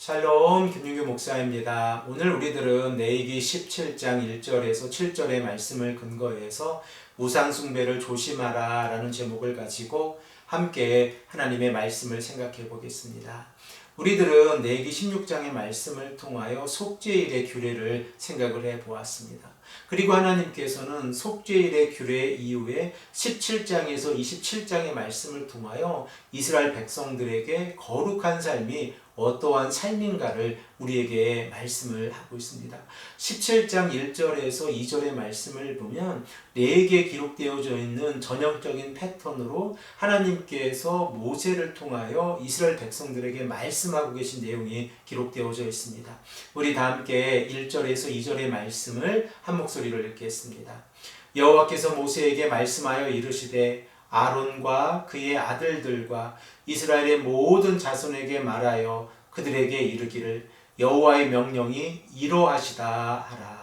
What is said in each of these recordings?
샬롬 김윤규 목사입니다. 오늘 우리들은 레위기 17장 1절에서 7절의 말씀을 근거해서 우상숭배를 조심하라 라는 제목을 가지고 함께 하나님의 말씀을 생각해 보겠습니다. 우리들은 레위기 16장의 말씀을 통하여 속죄일의 규례를 생각을 해 보았습니다. 그리고 하나님께서는 속죄일의 규례 이후에 17장에서 27장의 말씀을 통하여 이스라엘 백성들에게 거룩한 삶이 어떠한 삶인가를 우리에게 말씀을 하고 있습니다. 17장 1절에서 2절의 말씀을 보면 레위기에 기록되어져 있는 전형적인 패턴으로 하나님께서 모세를 통하여 이스라엘 백성들에게 말씀하고 계신 내용이 기록되어져 있습니다. 우리 다 함께 1절에서 2절의 말씀을 한 목소리로 읽겠습니다. 여호와께서 모세에게 말씀하여 이르시되 아론과 그의 아들들과 이스라엘의 모든 자손에게 말하여 그들에게 이르기를 여호와의 명령이 이러하시다 하라.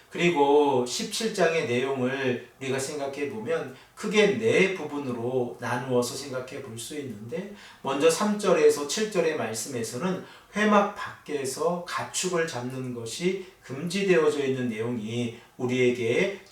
그리고 17장의 내용을 우리가 생각해 보면 크게 네 부분으로 나누어서 생각해 볼 수 있는데, 먼저 3절에서 7절의 말씀에서는 회막 밖에서 가축을 잡는 것이 금지되어져 있는 내용이 우리에게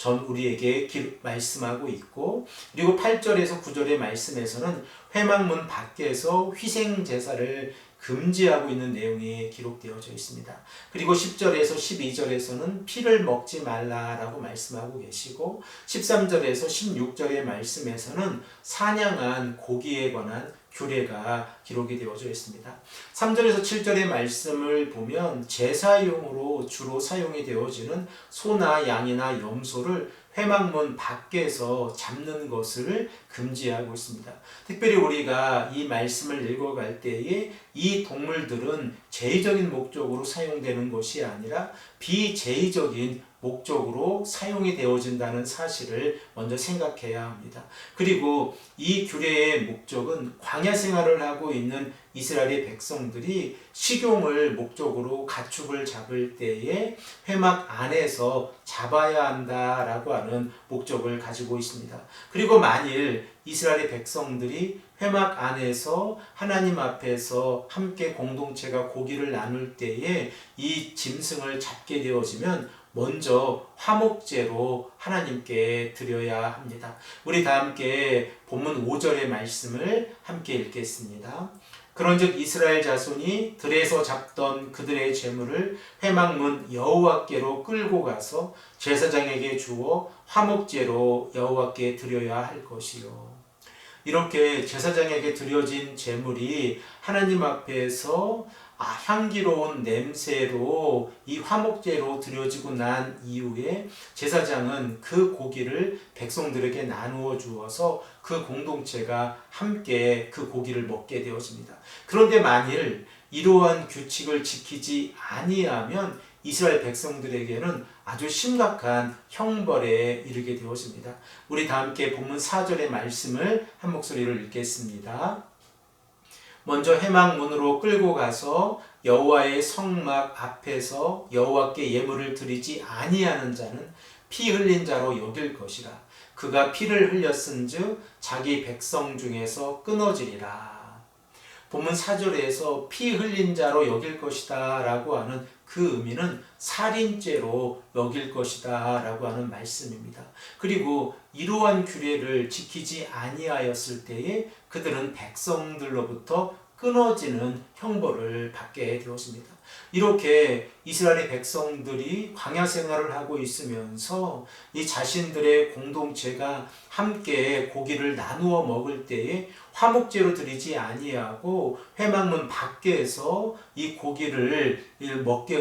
말씀하고 있고, 그리고 8절에서 9절의 말씀에서는 회막문 밖에서 희생 제사를 금지하고 있는 내용이 기록되어져 있습니다. 그리고 10절에서 12절에서는 피를 먹지 말라라고 말씀하고 계시고, 13절에서 16절의 말씀에서는 사냥한 고기에 관한 규례가 기록이 되어져 있습니다. 3절에서 7절의 말씀을 보면 제사용으로 주로 사용이 되어지는 소나 양이나 염소를 회막문 밖에서 잡는 것을 금지하고 있습니다. 특별히 우리가 이 말씀을 읽어갈 때에 이 동물들은 제의적인 목적으로 사용되는 것이 아니라 비제의적인 목적으로 사용이 되어진다는 사실을 먼저 생각해야 합니다. 그리고 이 규례의 목적은 광야 생활을 하고 있는 이스라엘의 백성들이 식용을 목적으로 가축을 잡을 때에 회막 안에서 잡아야 한다라고 하는 목적을 가지고 있습니다. 그리고 만일 이스라엘의 백성들이 회막 안에서 하나님 앞에서 함께 공동체가 고기를 나눌 때에 이 짐승을 잡게 되어지면 먼저 화목제로 하나님께 드려야 합니다. 우리 다 함께 본문 5절의 말씀을 함께 읽겠습니다. 그런즉 이스라엘 자손이 들에서 잡던 그들의 재물을 회막문 여호와께로 끌고 가서 제사장에게 주어 화목제로 여호와께 드려야 할 것이요. 이렇게 제사장에게 드려진 제물이 하나님 앞에서 향기로운 냄새로 이 화목제로 드려지고 난 이후에 제사장은 그 고기를 백성들에게 나누어 주어서 그 공동체가 함께 그 고기를 먹게 되어집니다. 그런데 만일 이러한 규칙을 지키지 아니하면 이스라엘 백성들에게는 아주 심각한 형벌에 이르게 되어집니다. 우리 다 함께 본문 4절의 말씀을 한 목소리로 읽겠습니다. 먼저 회막문으로 끌고 가서 여호와의 성막 앞에서 여호와께 예물을 드리지 아니하는 자는 피 흘린 자로 여길 것이라. 그가 피를 흘렸은즉 자기 백성 중에서 끊어지리라. 본문 4절에서 피 흘린 자로 여길 것이다 라고 하는 그 의미는 살인죄로 여길 것이다 라고 하는 말씀입니다. 그리고 이러한 규례를 지키지 아니하였을 때에 그들은 백성들로부터 끊어지는 형벌을 받게 되었습니다. 이렇게 이스라엘의 백성들이 광야 생활을 하고 있으면서 이 자신들의 공동체가 함께 고기를 나누어 먹을 때에 화목제로 드리지 아니하고 회막문 밖에서 이 고기를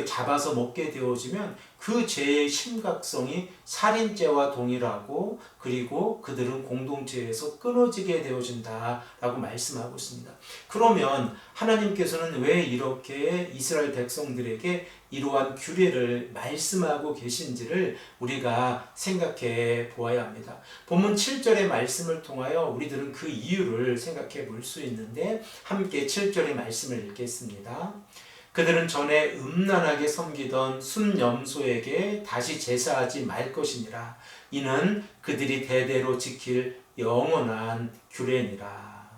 잡아서 먹게 되어지면 그 죄의 심각성이 살인죄와 동일하고, 그리고 그들은 공동체에서 끊어지게 되어진다라고 말씀하고 있습니다. 그러면 하나님께서는 왜 이렇게 이스라엘 백성들에게 이러한 규례를 말씀하고 계신지를 우리가 생각해 보아야 합니다. 본문 7절의 말씀을 통하여 우리들은 그 이유를 생각해 볼 수 있는데, 함께 7절의 말씀을 읽겠습니다. 그들은 전에 음란하게 섬기던 순염소에게 다시 제사하지 말 것이니라. 이는 그들이 대대로 지킬 영원한 규례니라.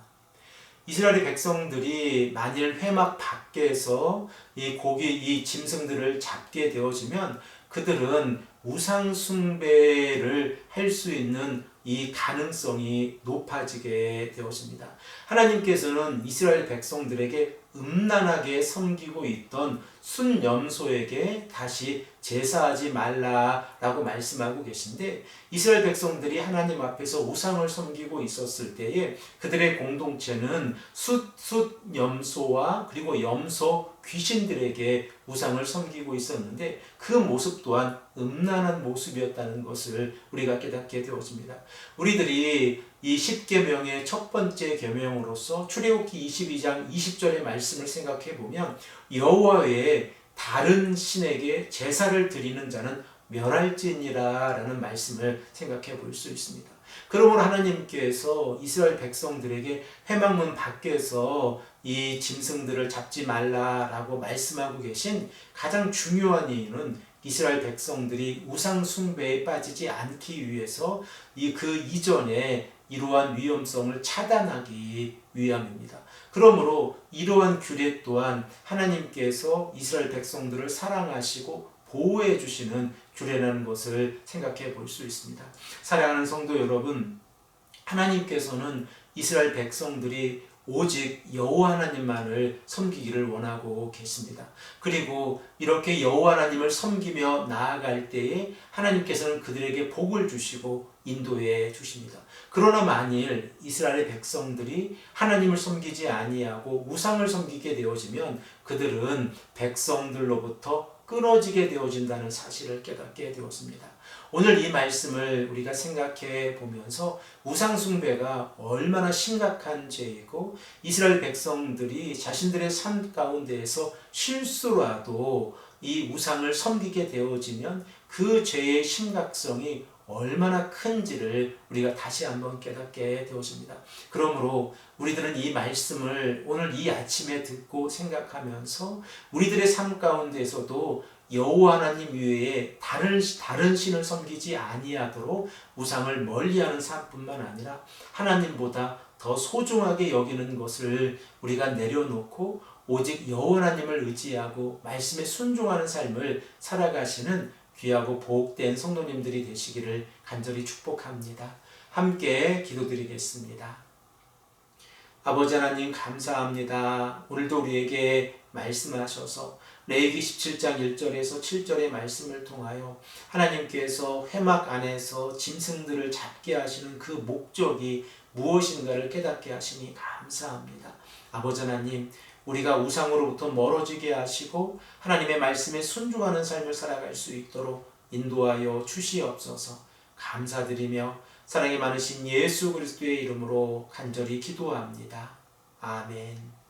이스라엘의 백성들이 만일 회막 밖에서 이 짐승들을 잡게 되어지면 그들은 우상 숭배를 할 수 있는 이 가능성이 높아지게 되었습니다. 하나님께서는 이스라엘 백성들에게 음란하게 섬기고 있던 순염소에게 다시 제사하지 말라라고 말씀하고 계신데, 이스라엘 백성들이 하나님 앞에서 우상을 섬기고 있었을 때에 그들의 공동체는 숫염소와 그리고 염소 귀신들에게 우상을 섬기고 있었는데, 그 모습 또한 음란한 모습이었다는 것을 우리가 깨닫게 되었습니다. 우리들이 이 10계명의 첫 번째 계명으로서 출애굽기 22장 20절의 말씀을 생각해 보면, 여호와 외에 다른 신에게 제사를 드리는 자는 멸할지니라 라는 말씀을 생각해 볼 수 있습니다. 그러므로 하나님께서 이스라엘 백성들에게 회막문 밖에서 이 짐승들을 잡지 말라라고 말씀하고 계신 가장 중요한 이유는 이스라엘 백성들이 우상 숭배에 빠지지 않기 위해서 그 이전에 이러한 위험성을 차단하기 위함입니다. 그러므로 이러한 규례 또한 하나님께서 이스라엘 백성들을 사랑하시고 보호해 주시는 규례라는 것을 생각해 볼 수 있습니다. 사랑하는 성도 여러분, 하나님께서는 이스라엘 백성들이 오직 여호와 하나님만을 섬기기를 원하고 계십니다. 그리고 이렇게 여호와 하나님을 섬기며 나아갈 때에 하나님께서는 그들에게 복을 주시고 인도해 주십니다. 그러나 만일 이스라엘의 백성들이 하나님을 섬기지 아니하고 우상을 섬기게 되어지면 그들은 백성들로부터 끊어지게 되어진다는 사실을 깨닫게 되었습니다. 오늘 이 말씀을 우리가 생각해 보면서 우상 숭배가 얼마나 심각한 죄이고, 이스라엘 백성들이 자신들의 삶 가운데에서 실수라도 이 우상을 섬기게 되어지면 그 죄의 심각성이 얼마나 큰지를 우리가 다시 한번 깨닫게 되었습니다. 그러므로 우리들은 이 말씀을 오늘 이 아침에 듣고 생각하면서 우리들의 삶 가운데에서도 여호와 하나님 외에 다른 신을 섬기지 아니하도록 우상을 멀리하는 삶뿐만 아니라 하나님보다 더 소중하게 여기는 것을 우리가 내려놓고 오직 여호와 하나님을 의지하고 말씀에 순종하는 삶을 살아가시는 귀하고 복된 성도님들이 되시기를 간절히 축복합니다. 함께 기도드리겠습니다. 아버지 하나님, 감사합니다. 오늘도 우리에게 말씀하셔서 레위기 17장 1절에서 7절의 말씀을 통하여 하나님께서 회막 안에서 짐승들을 잡게 하시는 그 목적이 무엇인가를 깨닫게 하시니 감사합니다. 아버지 하나님, 우리가 우상으로부터 멀어지게 하시고 하나님의 말씀에 순종하는 삶을 살아갈 수 있도록 인도하여 주시옵소서. 감사드리며 사랑이 많으신 예수 그리스도의 이름으로 간절히 기도합니다. 아멘.